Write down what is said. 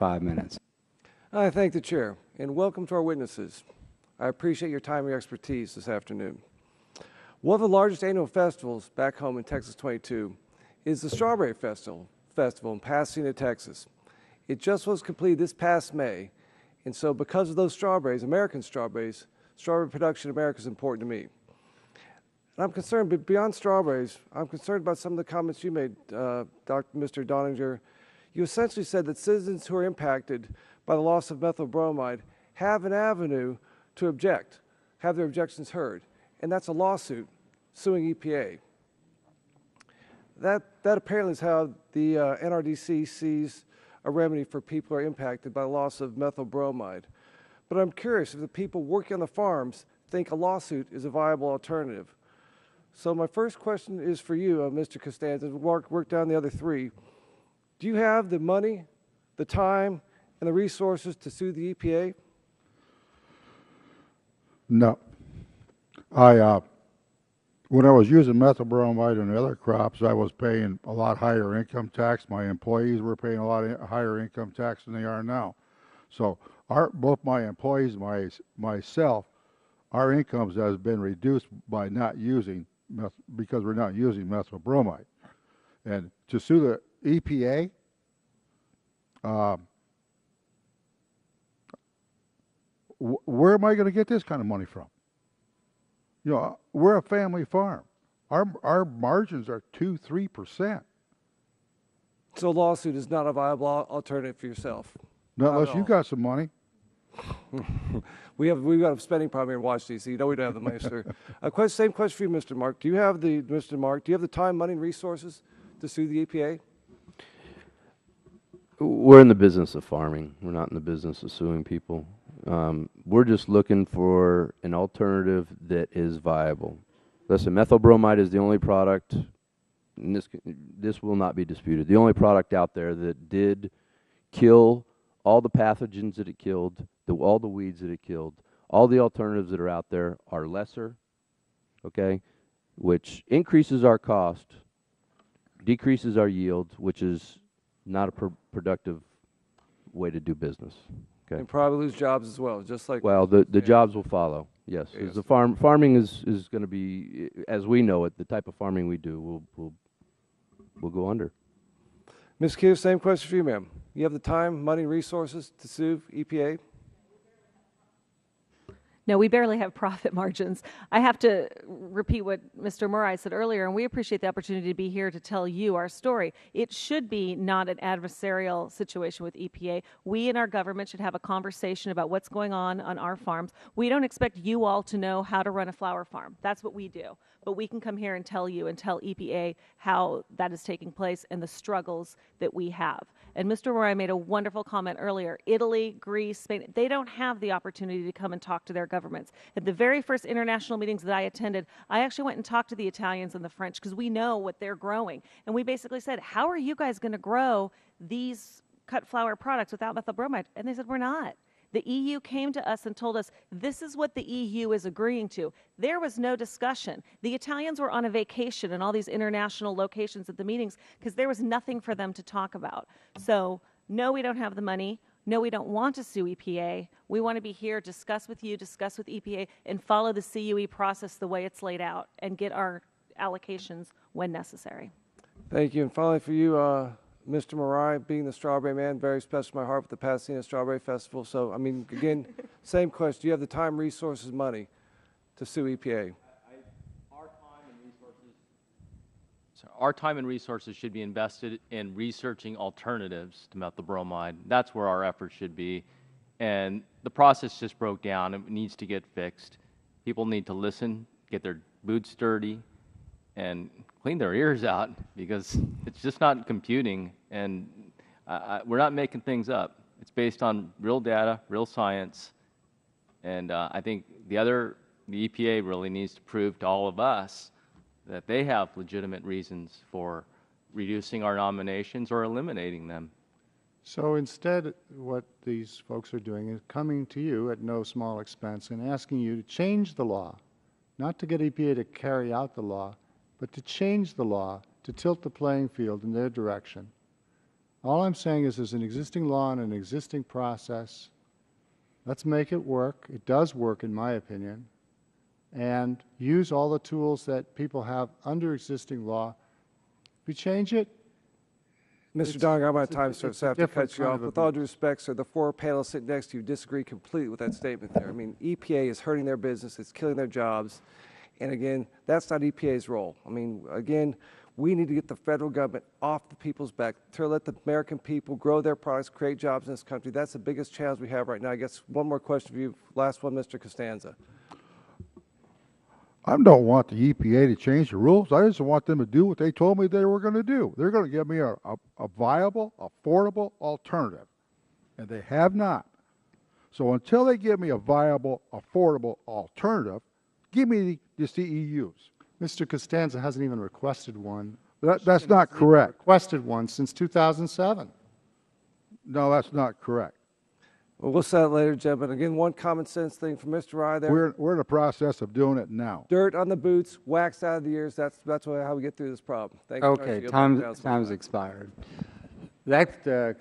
5 minutes. I thank the chair, and welcome to our witnesses. I appreciate your time and your expertise this afternoon. One of the largest annual festivals back home in Texas 22 is the Strawberry Festival in Pasadena, Texas. It just was completed this past May, and so because of those strawberries, American strawberries, strawberry production in America is important to me. And I'm concerned, but beyond strawberries, I'm concerned about some of the comments you made, Mr. Doninger. You essentially said that citizens who are impacted by the loss of methyl bromide have an avenue to object, have their objections heard, and that's a lawsuit suing EPA. That apparently is how the NRDC sees a remedy for people who are impacted by the loss of methyl bromide. But I'm curious if the people working on the farms think a lawsuit is a viable alternative. So my first question is for you, Mr. Costanza, work down the other three. Do you have the money, the time, and the resources to sue the EPA? No. When I was using methyl bromide in the other crops, I was paying a lot higher income tax. My employees were paying a lot higher income tax than they are now. So both my employees and myself, our incomes has been reduced by not using, because we're not using methyl bromide. And to sue the EPA, where am I going to get this kind of money from? You know, we're a family farm. Our margins are 2-3%. So a lawsuit is not a viable alternative for yourself? Not unless you got some money. We've got a spending problem here in Washington, D.C. You know we don't have the money, sir. Same question for you, Mr. Mark. Do you have the time, money, and resources to sue the EPA? We're in the business of farming. We're not in the business of suing people. We're just looking for an alternative that is viable. Listen, methyl bromide is the only product, and this will not be disputed, the only product out there that did kill all the pathogens that it killed, all the weeds that it killed. All the alternatives that are out there are lesser, okay, which increases our cost, decreases our yield, which is not a productive way to do business. Okay. And probably lose jobs as well, just like... Well, the jobs will follow, yes. Yes. The farming is going to be, as we know it, the type of farming we do will go under. Ms. Q, same question for you, ma'am. You have the time, money, resources to sue EPA? No, we barely have profit margins. I have to repeat what Mr. Murray said earlier, and we appreciate the opportunity to be here to tell you our story. It should be not an adversarial situation with EPA. We in our government should have a conversation about what's going on our farms. We don't expect you all to know how to run a flower farm. That's what we do. But we can come here and tell you and tell EPA how that is taking place and the struggles that we have. And Mr. Murray made a wonderful comment earlier. Italy, Greece, Spain, they don't have the opportunity to come and talk to their governments. At the very first international meetings that I attended, I actually went and talked to the Italians and the French because we know what they're growing. And we basically said, how are you guys going to grow these cut flower products without methyl bromide? And they said, we're not. The EU came to us and told us, this is what the EU is agreeing to. There was no discussion. The Italians were on a vacation in all these international locations at the meetings because there was nothing for them to talk about. So, no, we don't have the money. No, we don't want to sue EPA. We want to be here, discuss with you, discuss with EPA, and follow the CUE process the way it's laid out and get our allocations when necessary. Thank you. And finally for you, Mr. Murray, being the strawberry man, very special to my heart with the Pasadena Strawberry Festival. So, I mean, again, same question. Do you have the time, resources, money to sue EPA? Our time and resources should be invested in researching alternatives to methyl bromide. That's where our efforts should be. And the process just broke down. It needs to get fixed. People need to listen, get their boots dirty, and clean their ears out because it's just not computing, and we're not making things up. It's based on real data, real science, and I think the EPA really needs to prove to all of us that they have legitimate reasons for reducing our nominations or eliminating them. So instead, what these folks are doing is coming to you at no small expense and asking you to change the law, not to get EPA to carry out the law, but to change the law to tilt the playing field in their direction. All I'm saying is there's an existing law and an existing process. Let's make it work. It does work, in my opinion. And use all the tools that people have under existing law. If we change it, Mr. It's- Dong, I'm out of it's a- time, sir, it's so I a have to different cut you kind off. of With all due abuse. respect, sir, the four panelists sitting next to you disagree completely with that statement there. I mean, EPA is hurting their business, it's killing their jobs, and again, that's not EPA's role. I mean, again, we need to get the federal government off the people's back to let the American people grow their products, create jobs in this country. That's the biggest challenge we have right now. I guess one more question for you. Last one, Mr. Costanza. I don't want the EPA to change the rules. I just want them to do what they told me they were going to do. They're going to give me a viable, affordable alternative, and they have not. So until they give me a viable, affordable alternative, give me the CEUs. Mr. Costanza hasn't even requested one. That's not Hasn't even correct. Requested one since 2007. No, that's not correct. Well, we'll settle later, gentlemen. Again, one common sense thing from Mr. Rye there. We're in the process of doing it now. Dirt on the boots, wax out of the ears. That's how we get through this problem. Thank you. Okay, Yield back to Councilman time's Rye. expired. That